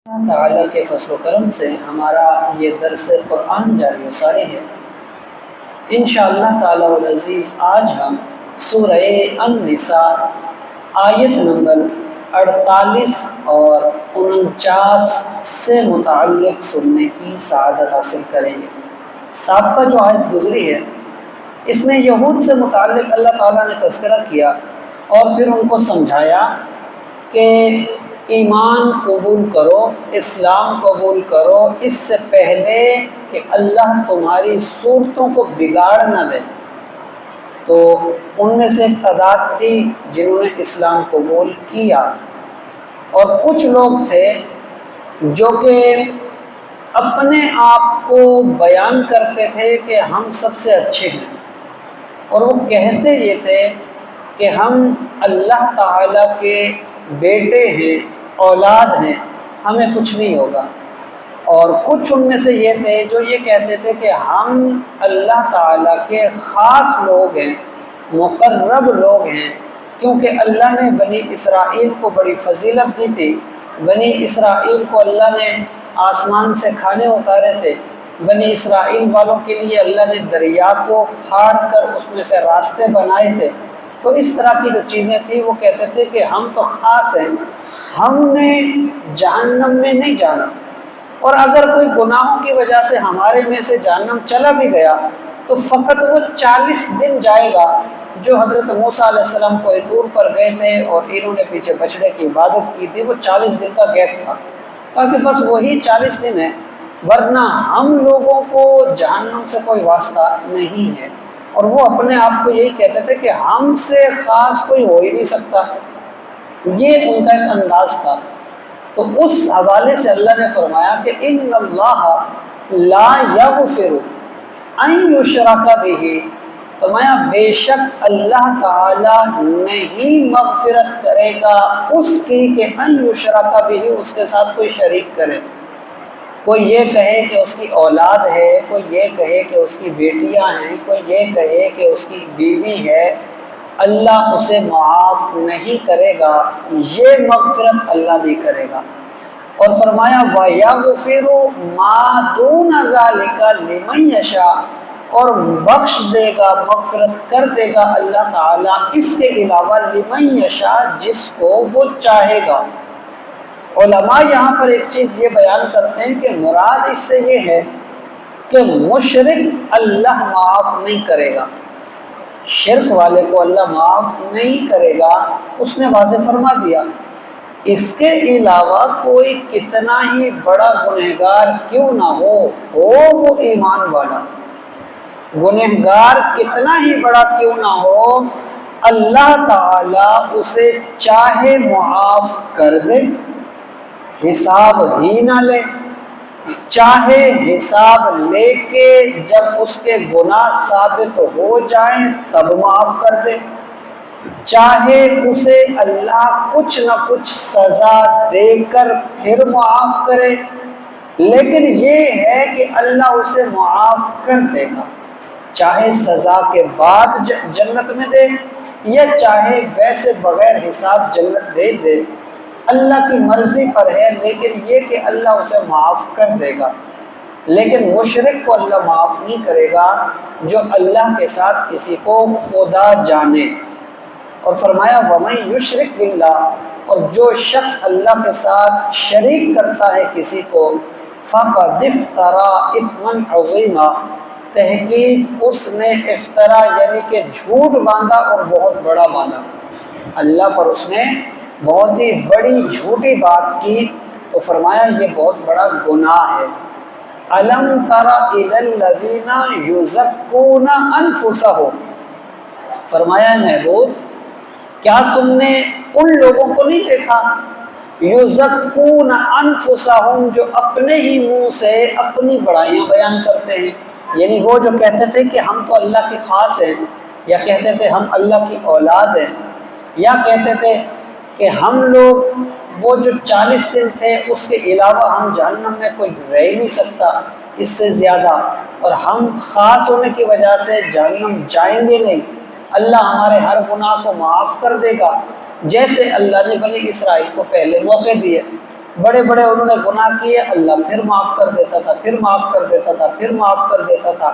اللہ تعالیٰ کے فضل و کرم سے ہمارا یہ درس قرآن جاری و ساری ہے۔ انشاءاللہ تعالیٰ العزیز آج ہم سورہ النساء آیت نمبر 48 اور 49 سے متعلق سننے کی سعادت حاصل کریں گے۔ سابقہ جو آیت گزری ہے اس میں یہود سے متعلق اللہ تعالیٰ نے تذکرہ کیا اور پھر ان کو سمجھایا کہ ایمان قبول کرو، اسلام قبول کرو، اس سے پہلے کہ اللہ تمہاری صورتوں کو بگاڑ نہ دے۔ تو ان میں سے ایک تعداد تھی جنہوں نے اسلام قبول کیا، اور کچھ لوگ تھے جو کہ اپنے آپ کو بیان کرتے تھے کہ ہم سب سے اچھے ہیں، اور وہ کہتے یہ تھے کہ ہم اللہ تعالیٰ کے بیٹے ہیں، اولاد ہیں، ہمیں کچھ نہیں ہوگا۔ اور کچھ ان میں سے یہ تھے جو یہ کہتے تھے کہ ہم اللہ تعالیٰ کے خاص لوگ ہیں، مقرب لوگ ہیں، کیونکہ اللہ نے بنی اسرائیل کو بڑی فضیلت دی تھی۔ بنی اسرائیل کو اللہ نے آسمان سے کھانے اتارے تھے، بنی اسرائیل والوں کے لیے اللہ نے دریا کو پھاڑ کر اس میں سے راستے بنائے تھے۔ تو اس طرح کی جو چیزیں تھیں وہ کہتے تھے کہ ہم تو خاص ہیں، ہم نے جہنم میں نہیں جانا، اور اگر کوئی گناہوں کی وجہ سے ہمارے میں سے جہنم چلا بھی گیا تو فقط وہ 40 دن جائے گا جو حضرت موسیٰ علیہ السلام کو طور پر گئے تھے اور انہوں نے پیچھے بچڑے کی عبادت کی تھی، وہ 40 دن کا گیپ تھا، تاکہ بس وہی 40 دن ہے، ورنہ ہم لوگوں کو جہنم سے کوئی واسطہ نہیں ہے۔ اور وہ اپنے آپ کو یہی کہتے تھے کہ ہم سے خاص کوئی ہو ہی نہیں سکتا، یہ ان کا ایک انداز تھا۔ تو اس حوالے سے اللہ نے فرمایا کہ ان اللہ لا یغفر ان یشرک بہ، فرمایا بے شک اللہ تعالی نہیں مغفرت کرے گا اس کی کہ ان یشرک بہ، اس کے ساتھ کوئی شریک کرے۔ کوئی یہ کہے کہ اس کی اولاد ہے، کوئی یہ کہے کہ اس کی بیٹیاں ہیں، کوئی یہ کہے کہ اس کی بیوی ہے، اللہ اسے معاف نہیں کرے گا، یہ مغفرت اللہ نہیں کرے گا۔ اور فرمایا وَيَغْفِرُ مَا دُونَ ذَلِكَ لِمَن يَشَاءُ، اور بخش دے گا، مغفرت کر دے گا اللہ تعالیٰ اس کے علاوہ لمن یشاء، جس کو وہ چاہے گا۔ علماء یہاں پر ایک چیز یہ بیان کرتے ہیں کہ مراد اس سے یہ ہے کہ مشرک اللہ معاف نہیں کرے گا، شرک والے کو اللہ معاف نہیں کرے گا، اس نے واضح فرما دیا۔ اس کے علاوہ کوئی کتنا ہی بڑا گنہگار کیوں نہ ہو وہ ایمان والا، گنہگار کتنا ہی بڑا کیوں نہ ہو، اللہ تعالیٰ اسے چاہے معاف کر دے، حساب ہی نہ لے، چاہے حساب لے کے جب اس کے گناہ ثابت ہو جائیں تب معاف کر دے، چاہے اسے اللہ کچھ نہ کچھ سزا دے کر پھر معاف کرے، لیکن یہ ہے کہ اللہ اسے معاف کر دے گا، چاہے سزا کے بعد جنت میں دے یا چاہے ویسے بغیر حساب جنت بھیج دے، اللہ کی مرضی پر ہے، لیکن یہ کہ اللہ اسے معاف کر دے گا۔ لیکن مشرک کو اللہ معاف نہیں کرے گا جو اللہ کے ساتھ کسی کو خدا جانے۔ اور فرمایا وَمَن یشرک بِاللَّهِ، اور جو شخص اللہ کے ساتھ شریک کرتا ہے کسی کو، فَقَدِ افْتَرَىٰ إِثْمًا عَظِيمًا، تحقیق اس نے افطرا یعنی کہ جھوٹ باندھا اور بہت بڑا باندھا، اللہ پر اس نے بہت ہی بڑی جھوٹی بات کی، تو فرمایا یہ بہت بڑا گناہ ہے۔ أَلَمْ تَرَ إِلَى الَّذِينَ يُزَكُّونَ أَنفُسَهُمْ، فرمایا محبوب کیا تم نے ان لوگوں کو نہیں دیکھا، یزکون انفسہم، جو اپنے ہی منہ سے اپنی بڑائیاں بیان کرتے ہیں، یعنی وہ جو کہتے تھے کہ ہم تو اللہ کے خاص ہیں، یا کہتے تھے ہم اللہ کی اولاد ہیں، یا کہتے تھے کہ ہم لوگ وہ جو 40 دن تھے اس کے علاوہ ہم جہنم میں کوئی رہ ہی نہیں سکتا اس سے زیادہ، اور ہم خاص ہونے کی وجہ سے جہنم جائیں گے نہیں، اللہ ہمارے ہر گناہ کو معاف کر دے گا، جیسے اللہ نے بنی اسرائیل کو پہلے موقع دیے۔ بڑے بڑے انہوں نے گناہ کیے، اللہ پھر معاف کر دیتا تھا، پھر معاف کر دیتا تھا، پھر معاف کر دیتا تھا۔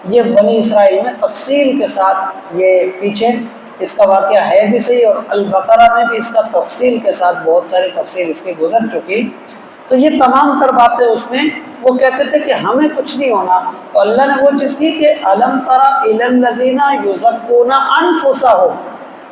یہ بنی اسرائیل میں تفصیل کے ساتھ یہ پیچھے اس کا واقعہ ہے بھی صحیح، اور البقرہ میں بھی اس کا تفصیل کے ساتھ بہت ساری تفصیل اس کی گزر چکی۔ تو یہ تمام تر باتیں اس میں وہ کہتے تھے کہ ہمیں کچھ نہیں ہونا، تو اللہ نے وہ چیز کی کہ الم تری الی الذین یزکون انفسہم،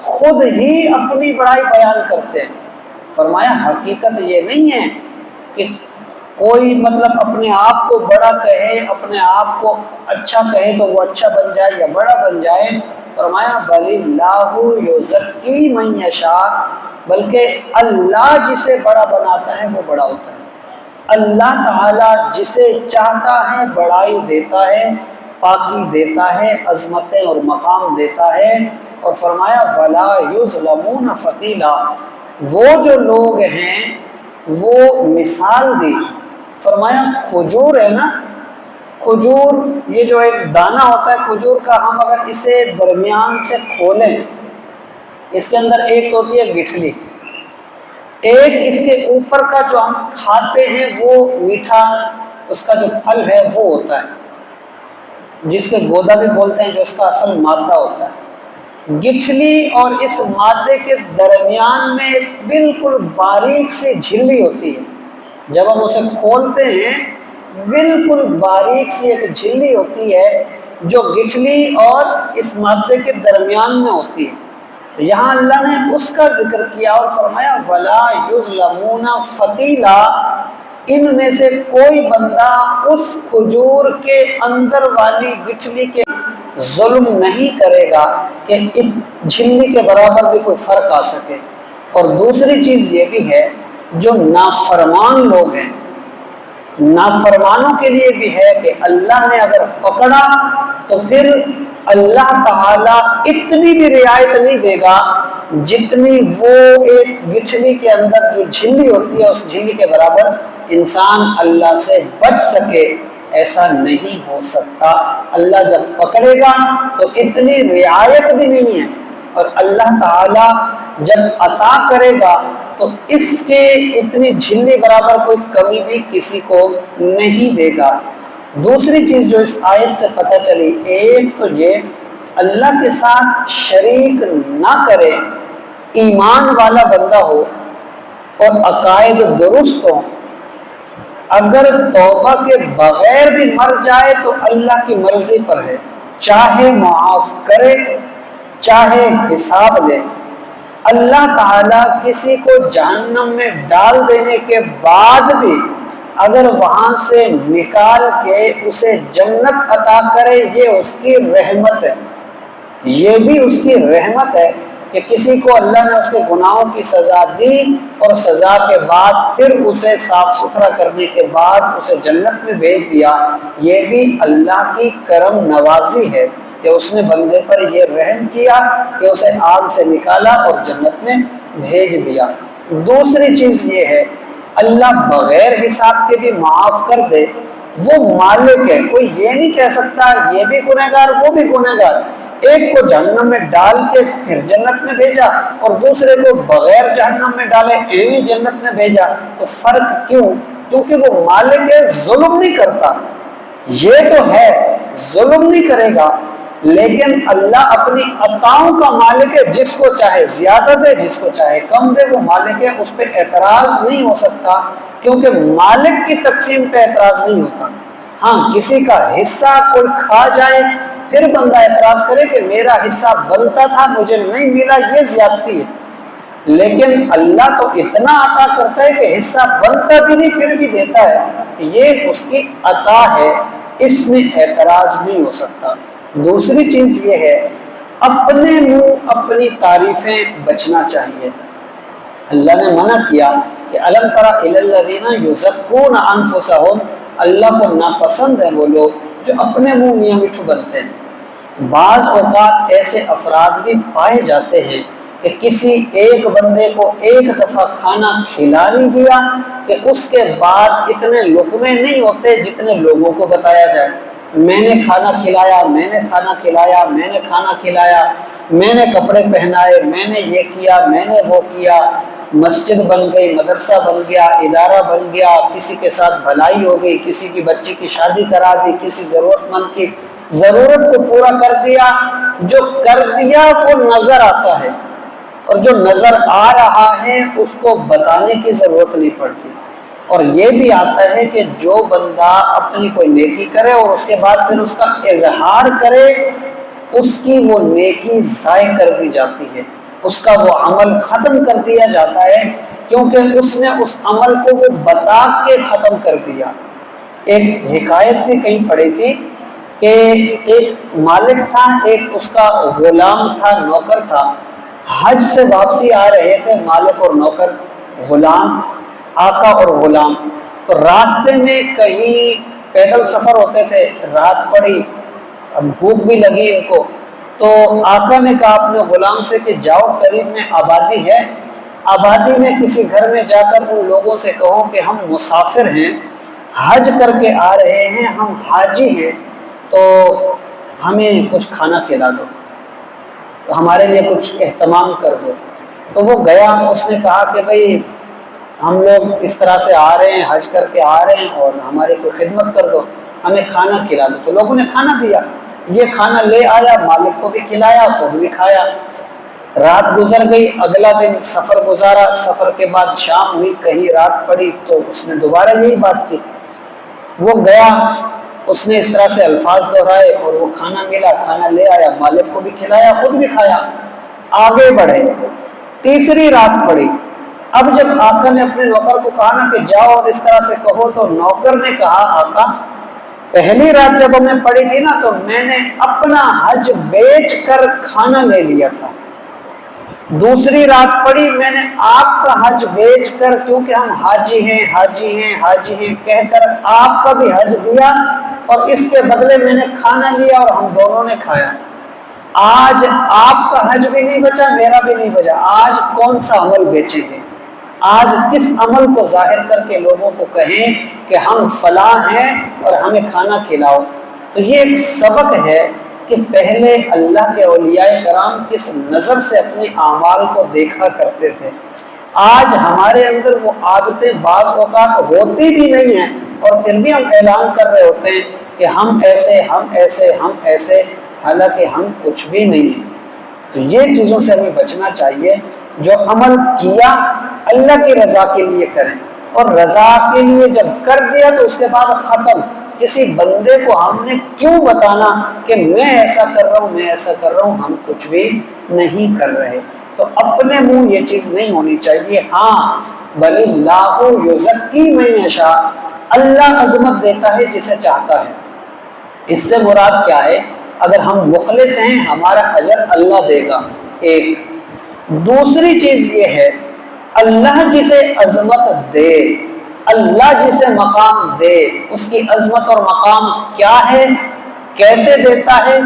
خود ہی اپنی بڑائی بیان کرتے ہیں۔ فرمایا حقیقت یہ نہیں ہے کہ کوئی مطلب اپنے آپ کو بڑا کہے، اپنے آپ کو اچھا کہے تو وہ اچھا بن جائے یا بڑا بن جائے۔ فرمایا بل اللہ یزکی من یشاء، بلکہ اللہ جسے بڑا بناتا ہے وہ بڑا ہوتا ہے۔ اللہ تعالی جسے چاہتا ہے بڑائی دیتا ہے، پاکی دیتا ہے، عظمتیں اور مقام دیتا ہے۔ اور فرمایا ولا یظلمون فتیلا، وہ جو لوگ ہیں وہ مثال دی۔ فرمایا کھجور ہے نا، کھجور یہ جو ایک دانہ ہوتا ہے کھجور کا، ہم اگر اسے درمیان سے کھولیں، اس کے اندر ایک تو ہوتی ہے گٹھلی، ایک اس کے اوپر کا جو ہم کھاتے ہیں وہ میٹھا اس کا جو پھل ہے وہ ہوتا ہے، جس کے گودا بھی بولتے ہیں، جو اس کا اصل مادہ ہوتا ہے۔ گٹھلی اور اس مادے کے درمیان میں ایک بالکل باریک سی جھلی ہوتی ہے، جب ہم اسے کھولتے ہیں بالکل باریک سی ایک جھلی ہوتی ہے جو گٹھلی اور اس مادے کے درمیان میں ہوتی ہے۔ یہاں اللہ نے اس کا ذکر کیا اور فرمایا ولا یظلمون فتیلا، ان میں سے کوئی بندہ اس کھجور کے اندر والی گٹھلی کے ظلم نہیں کرے گا کہ اس جھلی کے برابر بھی کوئی فرق آ سکے۔ اور دوسری چیز یہ بھی ہے جو نافرمان لوگ ہیں، نافرمانوں کے لیے بھی ہے کہ اللہ نے اگر پکڑا تو پھر اللہ تعالیٰ اتنی بھی رعایت نہیں دے گا جتنی وہ ایک گٹھلی کے اندر جو جھلی ہوتی ہے اس جھلی کے برابر انسان اللہ سے بچ سکے، ایسا نہیں ہو سکتا۔ اللہ جب پکڑے گا تو اتنی رعایت بھی نہیں ہے، اور اللہ تعالیٰ جب عطا کرے گا تو اس کے اتنی جھلی برابر کوئی کمی بھی کسی کو نہیں دے گا۔ دوسری چیز جو اس آیت سے پتہ چلی، ایک تو یہ اللہ کے ساتھ شریک نہ کرے، ایمان والا بندہ ہو اور عقائد درست ہو، اگر توبہ کے بغیر بھی مر جائے تو اللہ کی مرضی پر ہے، چاہے معاف کرے چاہے حساب لے۔ اللہ تعالیٰ کسی کو جہنم میں ڈال دینے کے بعد بھی اگر وہاں سے نکال کے اسے جنت عطا کرے، یہ اس کی رحمت ہے، یہ بھی اس کی رحمت ہے کہ کسی کو اللہ نے اس کے گناہوں کی سزا دی اور سزا کے بعد پھر اسے صاف ستھرا کرنے کے بعد اسے جنت میں بھیج دیا۔ یہ بھی اللہ کی کرم نوازی ہے کہ اس نے بندے پر یہ رحم کیا کہ اسے آگ سے نکالا اور جنت میں بھیج دیا۔ دوسری چیز یہ ہے اللہ بغیر حساب کے بھی معاف کر دے، وہ مالک ہے، کوئی یہ نہیں کہہ سکتا یہ بھی گنہگار وہ بھی گنہگار۔ ایک کو جہنم میں ڈال کے پھر جنت میں بھیجا اور دوسرے کو بغیر جہنم میں ڈالے ایویں جنت میں بھیجا، تو فرق کیوں؟ کیونکہ وہ مالک ہے، ظلم نہیں کرتا۔ یہ تو ہے ظلم نہیں کرے گا، لیکن اللہ اپنی عطاؤں کا مالک ہے، جس کو چاہے زیادہ دے جس کو چاہے کم دے، وہ مالک ہے، اس پہ اعتراض نہیں ہو سکتا، کیونکہ مالک کی تقسیم پہ اعتراض نہیں ہوتا۔ ہاں کسی کا حصہ کوئی کھا جائے پھر بندہ اعتراض کرے کہ میرا حصہ بنتا تھا مجھے نہیں ملا، یہ زیادتی ہے، لیکن اللہ تو اتنا عطا کرتا ہے کہ حصہ بنتا بھی نہیں پھر بھی دیتا ہے، یہ اس کی عطا ہے، اس میں اعتراض نہیں ہو سکتا۔ دوسری چیز یہ ہے اپنے منہ اپنی تعریفیں بچنا چاہیے۔ اللہ نے منع کیا کہ الم تری الی الذین یزکون انفسہم، اللہ کو ناپسند ہے وہ لوگ جو اپنے منہ میاں مٹھو بنتے ہیں۔ بعض اوقات ایسے افراد بھی پائے جاتے ہیں کہ کسی ایک بندے کو ایک دفعہ کھانا کھلا نہیں دیا کہ اس کے بعد اتنے لقمے نہیں ہوتے جتنے لوگوں کو بتایا جائے، میں نے کھانا کھلایا، میں نے کھانا کھلایا، میں نے کھانا کھلایا، میں نے کپڑے پہنائے، میں نے یہ کیا، میں نے وہ کیا، مسجد بن گئی، مدرسہ بن گیا، ادارہ بن گیا، کسی کے ساتھ بھلائی ہو گئی، کسی کی بچی کی شادی کرا دی، کسی ضرورت مند کی ضرورت کو پورا کر دیا۔ جو کر دیا وہ نظر آتا ہے، اور جو نظر آ رہا ہے اس کو بتانے کی ضرورت نہیں پڑتی۔ اور یہ بھی آتا ہے کہ جو بندہ اپنی کوئی نیکی کرے اور اس کے بعد پھر اس کا اظہار کرے، اس کی وہ نیکی ضائع کر دی جاتی ہے، اس کا وہ عمل ختم کر دیا جاتا ہے، کیونکہ اس نے اس عمل کو وہ بتا کے ختم کر دیا۔ ایک حکایت بھی کہیں پڑھی تھی کہ ایک مالک تھا، ایک اس کا غلام تھا، نوکر تھا۔ حج سے واپسی آ رہے تھے مالک اور نوکر، غلام، آقا اور غلام۔ تو راستے میں کہیں پیدل سفر ہوتے تھے، رات پڑی، اب بھوک بھی لگی ان کو، تو آقا نے کہا اپنے غلام سے کہ جاؤ قریب میں آبادی ہے، آبادی میں کسی گھر میں جا کر ان لوگوں سے کہو کہ ہم مسافر ہیں، حج کر کے آ رہے ہیں، ہم حاجی ہیں، تو ہمیں کچھ کھانا کھلا دو، ہمارے لیے کچھ اہتمام کر دو۔ تو وہ گیا، اس نے کہا کہ بھئی ہم لوگ اس طرح سے آ رہے ہیں، حج کر کے آ رہے ہیں، اور ہماری کوئی خدمت کر دو، ہمیں کھانا کھلا دو۔ تو لوگوں نے کھانا دیا، یہ کھانا لے آیا، مالک کو بھی کھلایا، خود بھی کھایا۔ رات گزر گئی، اگلا دن سفر گزارا، سفر کے بعد شام ہوئی، کہیں رات پڑی، تو اس نے دوبارہ یہی بات کی۔ وہ گیا، اس نے اس طرح سے الفاظ دہرائے، اور وہ کھانا ملا، کھانا لے آیا، مالک کو بھی کھلایا، خود بھی کھایا۔ آگے بڑھے، تیسری رات پڑی۔ اب جب آقا نے اپنے نوکر کو کہا نا کہ جاؤ اور اس طرح سے کہو، تو نوکر نے کہا آقا پہلی رات جب ہمیں پڑی تھی نا تو میں نے اپنا حج بیچ کر کھانا لے لیا تھا، دوسری رات پڑی میں نے آپ کا حج بیچ کر، کیونکہ ہم حاجی ہیں حاجی ہیں حاجی ہیں کہہ کر آپ کا بھی حج دیا، اور اس کے بدلے میں نے کھانا لیا اور ہم دونوں نے کھایا۔ آج آپ کا حج بھی نہیں بچا، میرا بھی نہیں بچا، آج کون سا عمل بیچیں گے؟ آج کس عمل کو ظاہر کر کے لوگوں کو کہیں کہ ہم فلاں ہیں اور ہمیں کھانا کھلاؤ؟ تو یہ ایک سبق ہے کہ پہلے اللہ کے اولیاء کرام کس نظر سے اپنے اعمال کو دیکھا کرتے تھے۔ آج ہمارے اندر وہ عادتیں بعض اوقات ہوتی بھی نہیں ہیں، اور پھر بھی ہم اعلان کر رہے ہوتے ہیں کہ ہم ایسے ہم ایسے ہم ایسے، حالانکہ ہم کچھ بھی نہیں ہیں۔ تو یہ چیزوں سے ہمیں بچنا چاہیے۔ جو عمل کیا اللہ کی رضا کے لیے کریں، اور رضا کے لیے جب کر دیا تو اس کے بعد ختم۔ کسی بندے کو ہم نے کیوں بتانا کہ میں ایسا کر رہا ہوں میں ایسا کر رہا ہوں، ہم کچھ بھی نہیں کر رہے۔ تو اپنے منہ یہ چیز نہیں ہونی چاہیے۔ ہاں بل اللہ یزکی من یشاء، اللہ عظمت دیتا ہے جسے چاہتا ہے۔ اس سے مراد کیا ہے؟ اگر ہم مخلص ہیں ہمارا اجر اللہ دے گا، ایک۔ دوسری چیز یہ ہے اللہ جسے عظمت دے، اللہ جسے مقام دے، اس کی عظمت اور مقام کیا ہے، کیسے دیتا ہے؟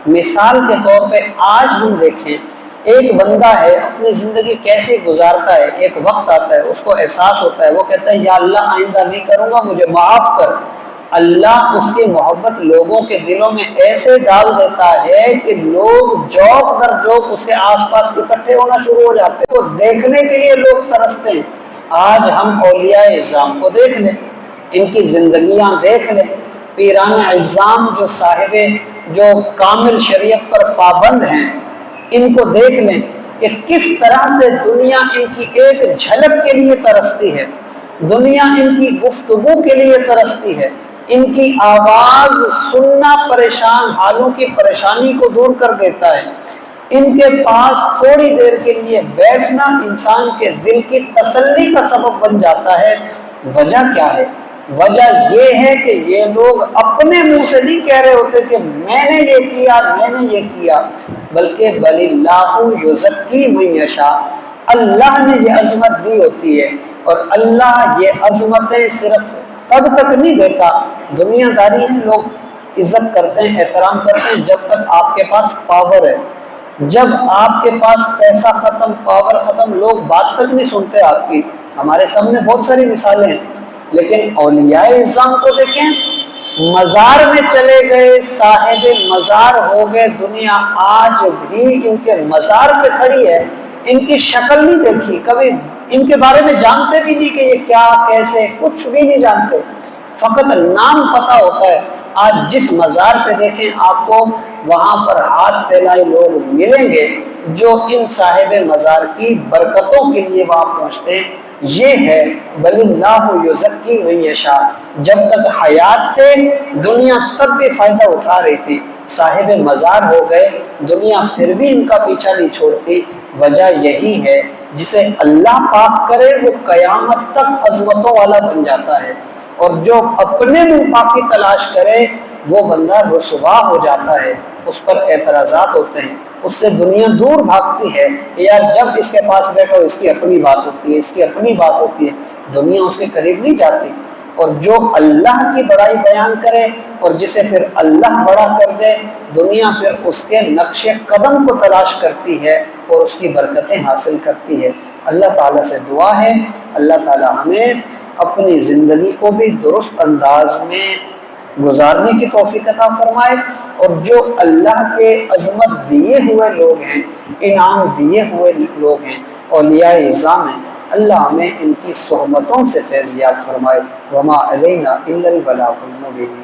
مثال کے طور پہ آج ہم دیکھیں ایک بندہ ہے اپنی زندگی کیسے گزارتا ہے، ایک وقت آتا ہے اس کو احساس ہوتا ہے، وہ کہتا ہے یا اللہ آئندہ نہیں کروں گا، مجھے معاف کر۔ اللہ اس کی محبت لوگوں کے دلوں میں ایسے ڈال دیتا ہے کہ لوگ جوق در جوق اس کے آس پاس اکٹھے ہونا شروع ہو جاتے ہیں، وہ دیکھنے کے لیے لوگ ترستے ہیں۔ آج ہم اولیاء اعظام کو دیکھ لیں، ان کی زندگیاں دیکھ لیں، پیران اعظام جو صاحب جو کامل شریعت پر پابند ہیں، ان کو دیکھ لیں کہ کس طرح سے دنیا ان کی ایک جھلک کے لیے ترستی ہے، دنیا ان کی گفتگو کے لیے ترستی ہے، ان کی آواز سننا پریشان حالوں کی پریشانی کو دور کر دیتا ہے، ان کے پاس تھوڑی دیر کے لیے بیٹھنا انسان کے دل کی تسلی کا سبب بن جاتا ہے۔ وجہ کیا ہے؟ وجہ یہ ہے کہ یہ لوگ اپنے منہ سے نہیں کہہ رہے ہوتے کہ میں نے یہ کیا میں نے یہ کیا، بلکہ بل اللہ یزکی من یشاء، اللہ نے یہ عظمت دی ہوتی ہے، اور اللہ یہ عظمتیں صرف تب تک نہیں دیتا، دنیا داری ہے، لوگ عزت کرتے ہیں احترام کرتے ہیں جب تک آپ کے پاس پاور ہے، جب آپ کے پاس پیسہ ختم پاور ختم لوگ بات تک نہیں سنتے آپ کی۔ ہمارے سامنے بہت ساری مثالیں ہیں، لیکن اولیاء اعظام کو دیکھیں، مزار میں چلے گئے، صاحب مزار ہو گئے، دنیا آج بھی ان کے مزار پہ کھڑی ہے، ان کی شکل نہیں دیکھی، کبھی ان کے بارے میں جانتے بھی نہیں کہ یہ کیا کیسے، کچھ بھی نہیں جانتے، فقط نام پتہ ہوتا ہے۔ آج جس مزار پہ دیکھیں آپ کو وہاں پر ہاتھ پھیلائے لوگ ملیں گے جو ان صاحب مزار کی برکتوں کے لیے وہاں پہنچتے ہیں۔ یہ ہے بل اللہ یزکی من یشاء، جب تک حیات تھے دنیا تب بھی فائدہ اٹھا رہی تھی، صاحب مزار ہو گئے دنیا پھر بھی ان کا پیچھا نہیں چھوڑتی۔ وجہ یہی ہے جسے اللہ پاک کرے وہ قیامت تک عظمتوں والا بن جاتا ہے، اور جو اپنے منہ پاکی تلاش کرے وہ بندہ رسوا ہو جاتا ہے، اس پر اعتراضات ہوتے ہیں، اس سے دنیا دور بھاگتی ہے۔ یار جب اس کے پاس بیٹھو اس کی اپنی بات ہوتی ہے، اس کی اپنی بات ہوتی ہے، دنیا اس کے قریب نہیں جاتی۔ اور جو اللہ کی بڑائی بیان کرے اور جسے پھر اللہ بڑا کر دے، دنیا پھر اس کے نقش قدم کو تلاش کرتی ہے اور اس کی برکتیں حاصل کرتی ہے۔ اللہ تعالیٰ سے دعا ہے اللہ تعالیٰ ہمیں اپنی زندگی کو بھی درست انداز میں گزارنے کی توفیق عطا فرمائے، اور جو اللہ کے عظمت دیے ہوئے لوگ ہیں، انعام دیے ہوئے لوگ ہیں، اولیاء اعظام ہیں، اللہ ہمیں ان کی صحبتوں سے فیض یاب فرمائے۔ وما علینا الا البلاغ المبین۔